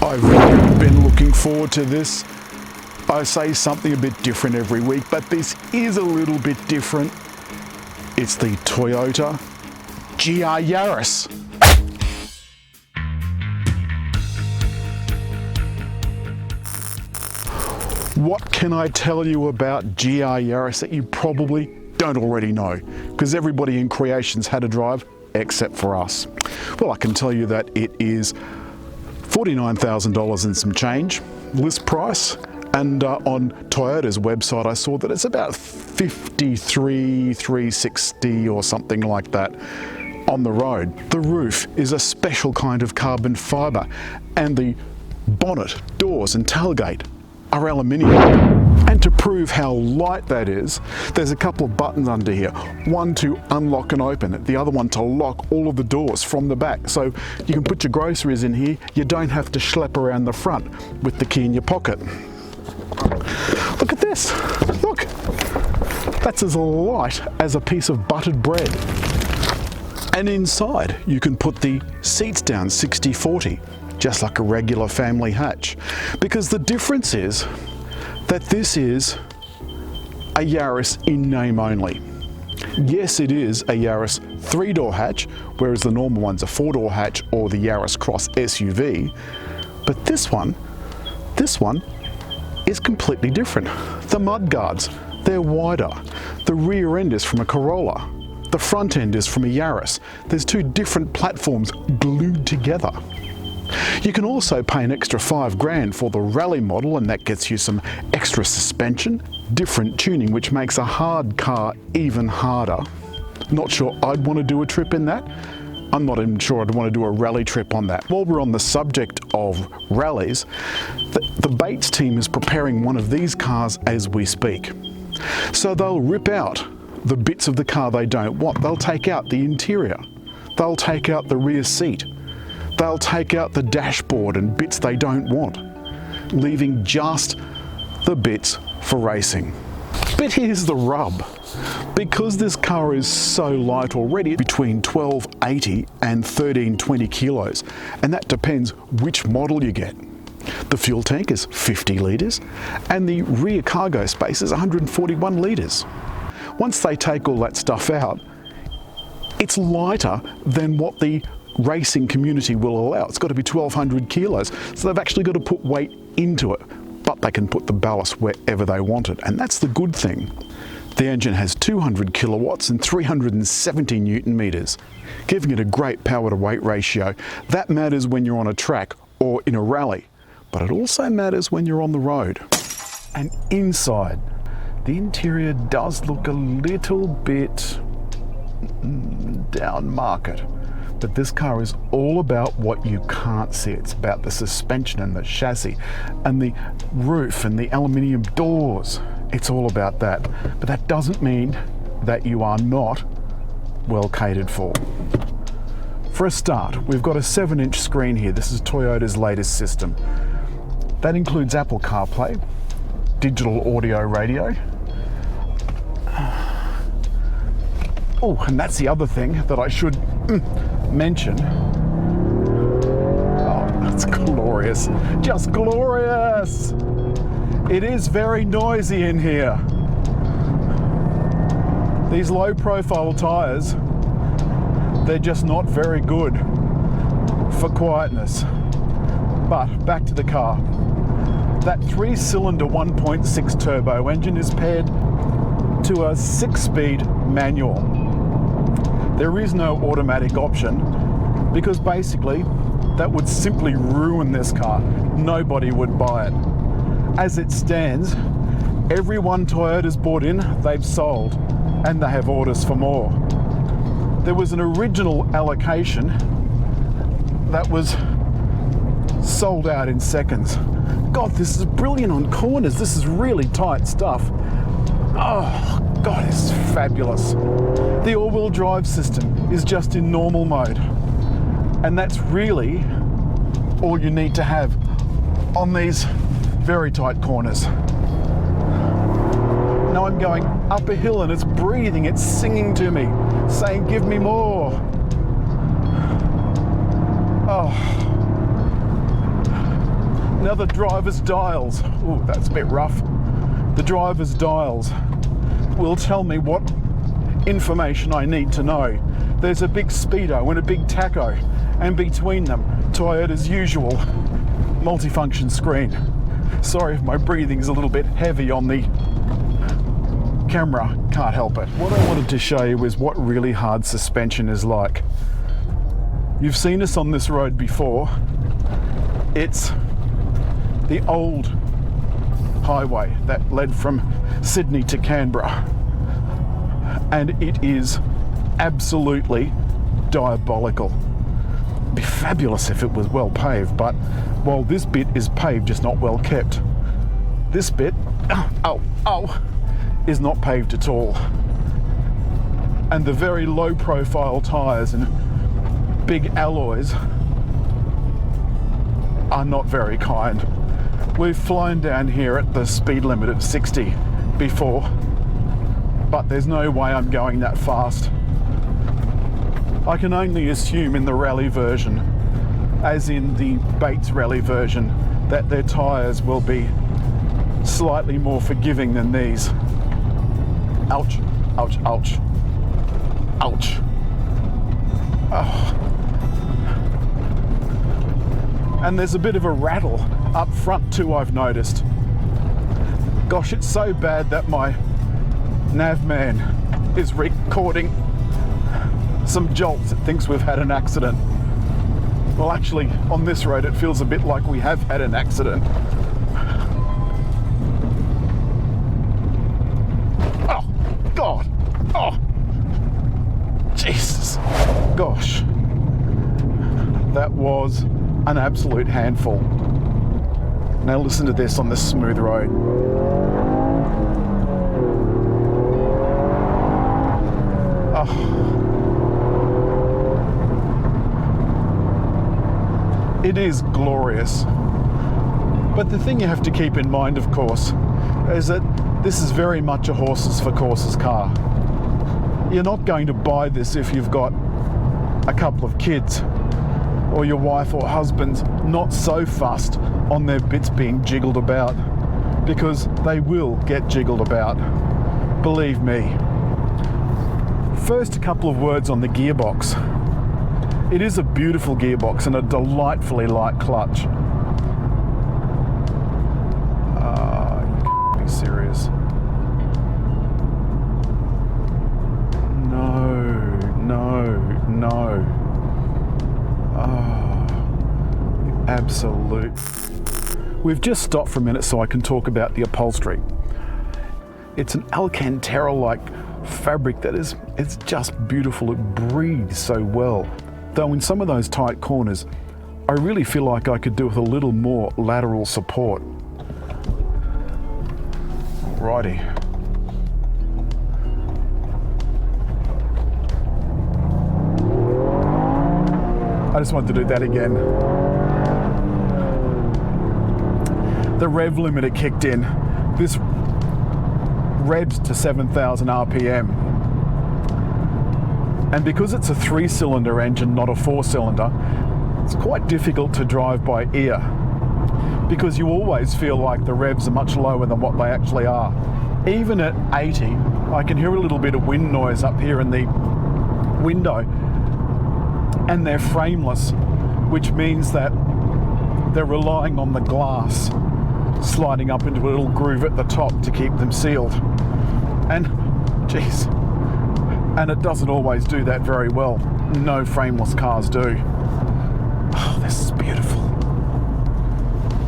I've really been looking forward to this. I say something a bit different every week, but this is a little bit different. It's the Toyota GR Yaris. What can I tell you about GR Yaris that you probably don't already know? Because everybody in creation's had a drive except for us. Well, I can tell you that it is $49,000 and some change, list price, and on Toyota's website I saw that it's about $53,360 or something like that on the road. The roof is a special kind of carbon fibre, and the bonnet, doors and tailgate are aluminium. And to prove how light that is, there's a couple of buttons under here. One to unlock and open it, the other one to lock all of the doors from the back. So you can put your groceries in here, you don't have to schlep around the front with the key in your pocket. Look at this, look. That's as light as a piece of buttered bread. And inside you can put the seats down 60-40, just like a regular family hatch. Because the difference is that this is a Yaris in name only. Yes, it is a Yaris 3-door hatch, whereas the normal one's a 4-door hatch or the Yaris Cross SUV. But this one is completely different. The mudguards, they're wider. The rear end is from a Corolla. The front end is from a Yaris. There's two different platforms glued together. You can also pay an extra $5,000 for the rally model, and that gets you some extra suspension, different tuning, which makes a hard car even harder. Not sure I'd want to do a trip in that. I'm not even sure I'd want to do a rally trip on that. While we're on the subject of rallies, the Bates team is preparing one of these cars as we speak. So they'll rip out the bits of the car they don't want. They'll take out the interior. They'll take out the rear seat. They'll take out the dashboard and bits they don't want, leaving just the bits for racing. But here's the rub. Because this car is so light already, between 1280 and 1320 kilos, and that depends which model you get. The fuel tank is 50 litres and the rear cargo space is 141 litres. Once they take all that stuff out, it's lighter than what the racing community will allow. It's got to be 1200 kilos, so they've actually got to put weight into it, but they can put the ballast wherever they want it, and that's the good thing. The engine has 200 kilowatts and 370 newton meters, giving it a great power to weight ratio. That matters when you're on a track or in a rally, but it also matters when you're on the road. And inside, the interior does look a little bit down market. But this car is all about what you can't see. It's about the suspension and the chassis and the roof and the aluminium doors. It's all about that. But that doesn't mean that you are not well catered for. For a start, we've got a 7-inch screen here. This is Toyota's latest system. That includes Apple CarPlay, digital audio radio. Oh, and that's the other thing that I should mention. Oh, that's glorious. Just glorious. It is very noisy in here. These low profile tyres, they're just not very good for quietness. But back to the car. That 3-cylinder 1.6 turbo engine is paired to a 6-speed manual. There is no automatic option because basically that would simply ruin this car. Nobody would buy it. As it stands, every one Toyota's bought in, they've sold, and they have orders for more. There was an original allocation that was sold out in seconds. God, this is brilliant on corners. This is really tight stuff. Oh, God, it's fabulous. The all-wheel drive system is just in normal mode. And that's really all you need to have on these very tight corners. Now I'm going up a hill and it's breathing, it's singing to me, saying, give me more. Oh. Now the driver's dials, oh, that's a bit rough. The driver's dials will tell me what information I need to know. There's a big speedo and a big tacho, and between them, Toyota's usual multifunction screen. Sorry if my breathing's a little bit heavy on the camera, can't help it. What I wanted to show you is what really hard suspension is like. You've seen us on this road before. It's the old highway that led from Sydney to Canberra, and it is absolutely diabolical. It'd be fabulous if it was well paved, but well, this bit is paved, just not well kept. This bit, is not paved at all. And the very low profile tyres and big alloys are not very kind. We've flown down here at the speed limit of 60 before, but there's no way I'm going that fast. I can only assume in the rally version, as in the Bates rally version, that their tyres will be slightly more forgiving than these. Ouch, ouch, ouch, ouch. Oh. And there's a bit of a rattle up front too, I've noticed. Gosh, it's so bad that my nav man is recording some jolts. It thinks we've had an accident. Well, actually, on this road, it feels a bit like we have had an accident. Oh, God. Oh, Jesus. Gosh. That was an absolute handful. Now listen to this on this smooth road. Oh. It is glorious. But the thing you have to keep in mind, of course, is that this is very much a horses for courses car. You're not going to buy this if you've got a couple of kids, or your wife or husband's not so fussed on their bits being jiggled about, because they will get jiggled about, believe me. First, a couple of words on the gearbox. It is a beautiful gearbox and a delightfully light clutch. You can't be serious. No. Absolute. We've just stopped for a minute so I can talk about the upholstery. It's an Alcantara-like fabric that is, it's just beautiful. It breathes so well. Though in some of those tight corners, I really feel like I could do with a little more lateral support. Alrighty. I just wanted to do that again. The rev limiter kicked in. This revs to 7,000 RPM. And because it's a 3-cylinder engine, not a 4-cylinder, it's quite difficult to drive by ear, because you always feel like the revs are much lower than what they actually are. Even at 80, I can hear a little bit of wind noise up here in the window, and they're frameless, which means that they're relying on the glass sliding up into a little groove at the top to keep them sealed. And, geez, and it doesn't always do that very well. No frameless cars do. Oh, this is beautiful.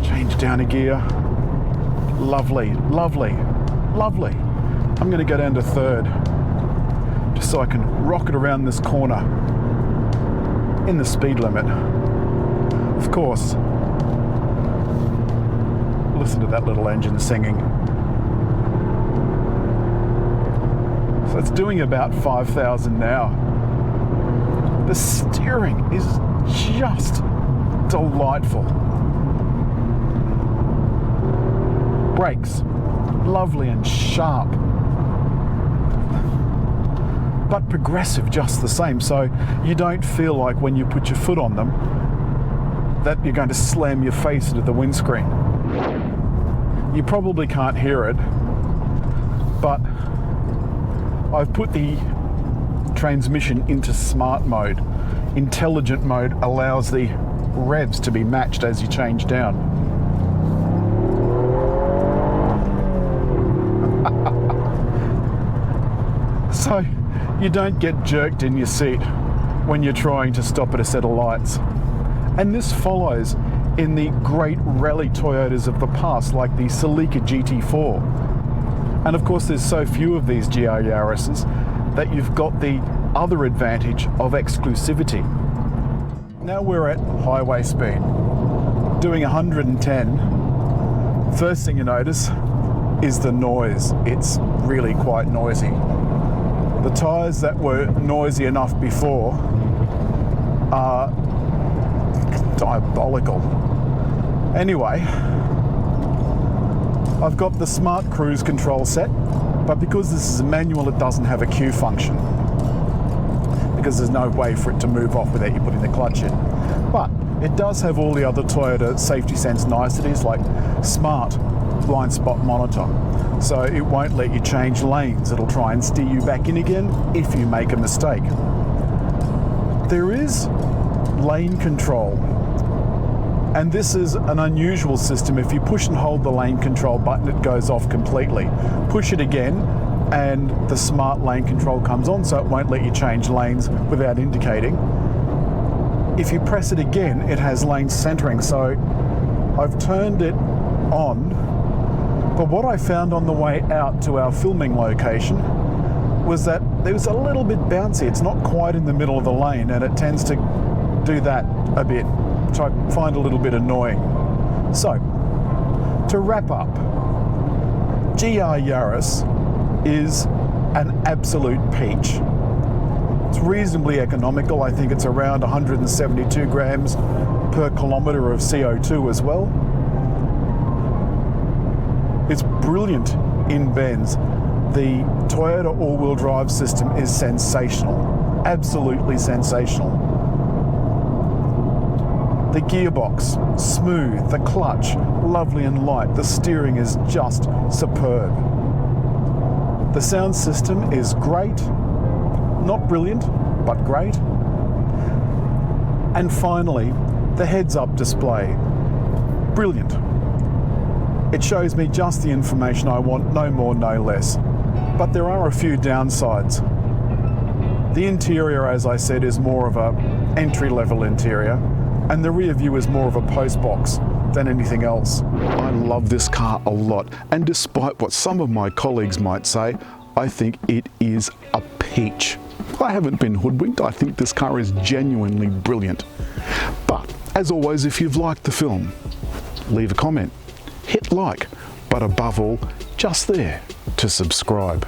Change down a gear. Lovely, lovely, lovely. I'm going to go down to third, just so I can rock it around this corner in the speed limit. Of course, listen to that little engine singing. So it's doing about 5,000 now. The steering is just delightful. Brakes, lovely and sharp, but progressive just the same. So you don't feel like when you put your foot on them that you're going to slam your face into the windscreen. You probably can't hear it, but I've put the transmission into smart mode. Intelligent mode allows the revs to be matched as you change down. So you don't get jerked in your seat when you're trying to stop at a set of lights. And this follows in the great rally Toyotas of the past, like the Celica GT4. And of course there's so few of these GR Yarises that you've got the other advantage of exclusivity. Now we're at highway speed, doing 110. First thing you notice is the noise. It's really quite noisy. The tyres that were noisy enough before are diabolical. Anyway, I've got the smart cruise control set, but because this is a manual, it doesn't have a Q function, because there's no way for it to move off without you putting the clutch in. But it does have all the other Toyota safety sense niceties, like smart blind spot monitor. So it won't let you change lanes. It'll try and steer you back in again if you make a mistake. There is lane control, and this is an unusual system. If you push and hold the lane control button, it goes off completely. Push it again and the smart lane control comes on, so it won't let you change lanes without indicating. If you press it again, it has lane centering, so I've turned it on. But what I found on the way out to our filming location was that there was a little bit bouncy. It's not quite in the middle of the lane, and it tends to do that a bit, which I find a little bit annoying. So, to wrap up, GR Yaris is an absolute peach. It's reasonably economical. I think it's around 172 grams per kilometre of CO2 as well. It's brilliant in bends. The Toyota all-wheel drive system is sensational, absolutely sensational. The gearbox, smooth, the clutch, lovely and light. The steering is just superb. The sound system is great, not brilliant, but great. And finally, the heads-up display, brilliant. It shows me just the information I want, no more, no less. But there are a few downsides. The interior, as I said, is more of a entry-level interior, and the rear view is more of a post box than anything else. I love this car a lot, and despite what some of my colleagues might say, I think it is a peach. I haven't been hoodwinked. I think this car is genuinely brilliant. But as always, if you've liked the film, leave a comment, hit like, but above all, just there to subscribe.